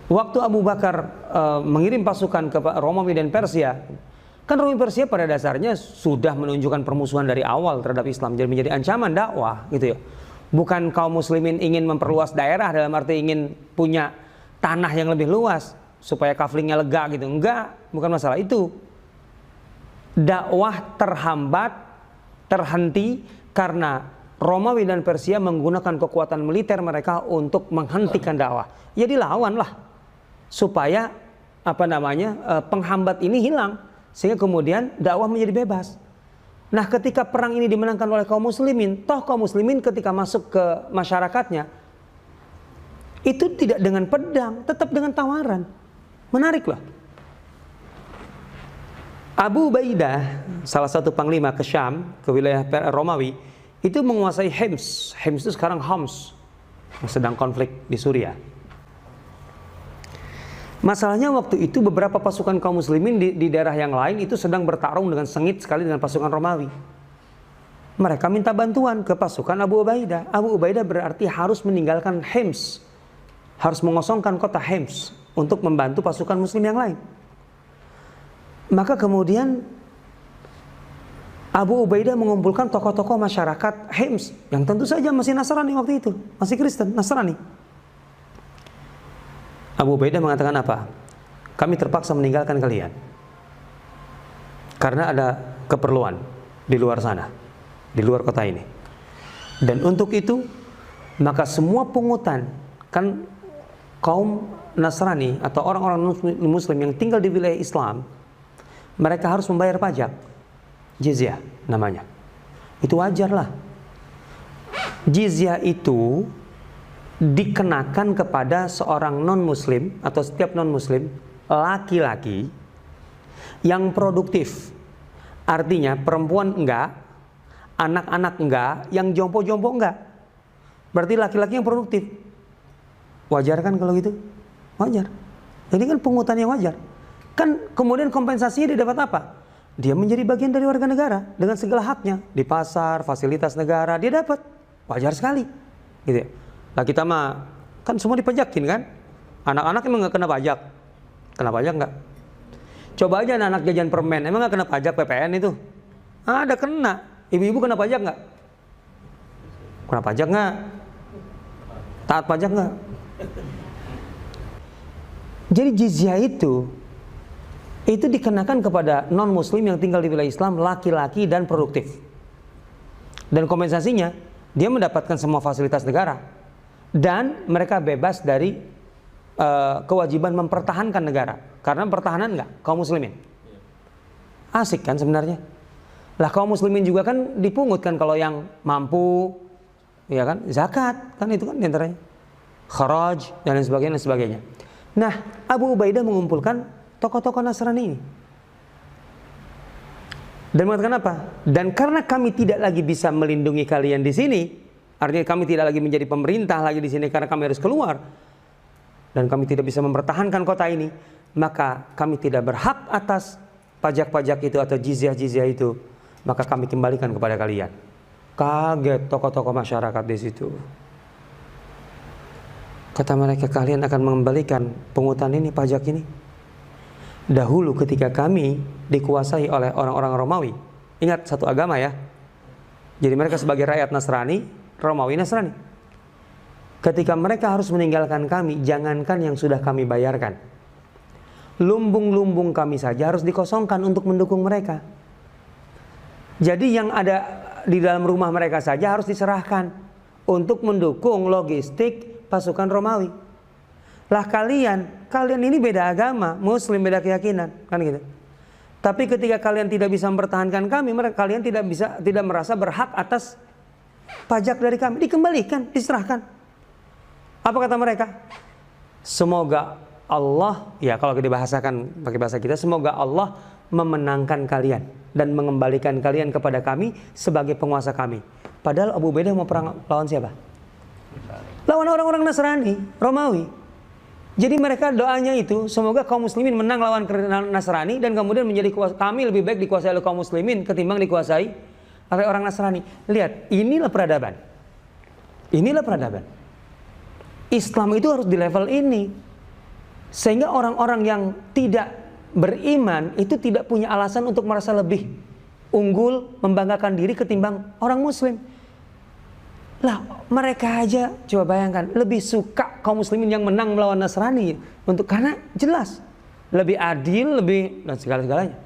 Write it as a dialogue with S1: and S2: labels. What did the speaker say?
S1: Waktu Abu Bakar mengirim pasukan ke Romawi dan Persia, kan Romawi Persia pada dasarnya sudah menunjukkan permusuhan dari awal terhadap Islam, jadi menjadi ancaman dakwah gitu ya. Bukan kaum muslimin ingin memperluas daerah dalam arti ingin punya tanah yang lebih luas supaya kaflingnya lega gitu. Enggak, bukan masalah itu. Dakwah terhambat, terhenti karena Romawi dan Persia menggunakan kekuatan militer mereka untuk menghentikan dakwah. Ya dilawanlah supaya penghambat ini hilang sehingga kemudian dakwah menjadi bebas. Nah, ketika perang ini dimenangkan oleh kaum muslimin, toh kaum muslimin ketika masuk ke masyarakatnya itu tidak dengan pedang, tetap dengan tawaran. Menarik loh. Abu Ubaidah, salah satu panglima ke Syam, ke wilayah Romawi, itu menguasai Hims. Hims itu sekarang Homs, yang sedang konflik di Suriah. Masalahnya waktu itu beberapa pasukan kaum muslimin di daerah yang lain itu sedang bertarung dengan sengit sekali dengan pasukan Romawi. Mereka minta bantuan ke pasukan Abu Ubaidah. Abu Ubaidah berarti harus meninggalkan Hims, harus mengosongkan kota Hims untuk membantu pasukan muslim yang lain. Maka kemudian Abu Ubaidah mengumpulkan tokoh-tokoh masyarakat Hims yang tentu saja masih Nasrani waktu itu, masih Kristen, Nasrani. Abu Ubaidah mengatakan apa? Kami terpaksa meninggalkan kalian karena ada keperluan di luar sana, di luar kota ini. Dan untuk itu, maka semua pungutan, kan kaum Nasrani atau orang-orang Muslim yang tinggal di wilayah Islam, mereka harus membayar pajak, jizyah namanya. Itu wajar lah. Jizyah itu dikenakan kepada seorang non-muslim atau setiap non-muslim laki-laki yang produktif. Artinya perempuan enggak, anak-anak enggak, yang jompo-jompo enggak. Berarti laki-laki yang produktif. Wajar kan kalau gitu? Wajar. Jadi kan pungutan yang wajar. Kan kemudian kompensasinya dia dapat apa? Dia menjadi bagian dari warga negara dengan segala haknya. Di pasar, fasilitas negara, dia dapat. Wajar sekali. Gitu ya. Lah kita mah kan semua dipajakin kan? Anak-anak emang nggak kena pajak? Kena pajak nggak? Coba aja anak jajan permen, emang nggak kena pajak PPN itu? Ada kena. Ibu-ibu kena pajak nggak? Kena pajak nggak? Taat pajak nggak? Jadi jizyah itu dikenakan kepada non-muslim yang tinggal di wilayah Islam, laki-laki dan produktif. Dan kompensasinya, dia mendapatkan semua fasilitas negara. Dan mereka bebas dari kewajiban mempertahankan negara. Karena pertahanan enggak, kaum muslimin. Asik kan sebenarnya. Lah kaum muslimin juga kan dipungut kan kalau yang mampu, ya kan, zakat, kan itu kan diantaranya. Kharaj, dan lain sebagainya. Nah, Abu Ubaidah mengumpulkan tokoh-tokoh Nasrani ini. Dan mengatakan apa? Dan karena kami tidak lagi bisa melindungi kalian di sini, artinya kami tidak lagi menjadi pemerintah lagi di sini karena kami harus keluar, dan kami tidak bisa mempertahankan kota ini, maka kami tidak berhak atas pajak-pajak itu atau jizyah-jizyah itu, maka kami kembalikan kepada kalian. Kaget tokoh-tokoh masyarakat di situ. Kata mereka, kalian akan mengembalikan pungutan ini, pajak ini. Dahulu ketika kami dikuasai oleh orang-orang Romawi, ingat satu agama ya, jadi mereka sebagai rakyat Nasrani, Romawi Nasrani. Ketika mereka harus meninggalkan kami, jangankan yang sudah kami bayarkan, lumbung-lumbung kami saja harus dikosongkan untuk mendukung mereka. Jadi yang ada di dalam rumah mereka saja harus diserahkan untuk mendukung logistik pasukan Romawi. Lah kalian ini beda agama, Muslim beda keyakinan, kan gitu. Tapi ketika kalian tidak bisa mempertahankan kami, kalian tidak merasa berhak atas pajak dari kami, dikembalikan, diserahkan. Apa kata mereka? Semoga Allah, ya kalau dibahasakan pakai bahasa kita, semoga Allah memenangkan kalian dan mengembalikan kalian kepada kami sebagai penguasa kami. Padahal Abu Ubaidah mau perang lawan siapa? Lawan orang-orang Nasrani, Romawi. Jadi mereka doanya itu, semoga kaum muslimin menang lawan Nasrani dan kemudian menjadi kami lebih baik dikuasai oleh kaum muslimin ketimbang dikuasai oleh orang Nasrani. Lihat, inilah peradaban. Inilah peradaban. Islam itu harus di level ini. Sehingga orang-orang yang tidak beriman itu tidak punya alasan untuk merasa lebih unggul, membanggakan diri ketimbang orang muslim. Lah, mereka aja coba bayangkan lebih suka kaum muslimin yang menang melawan Nasrani karena jelas lebih adil, lebih dan segala-galanya.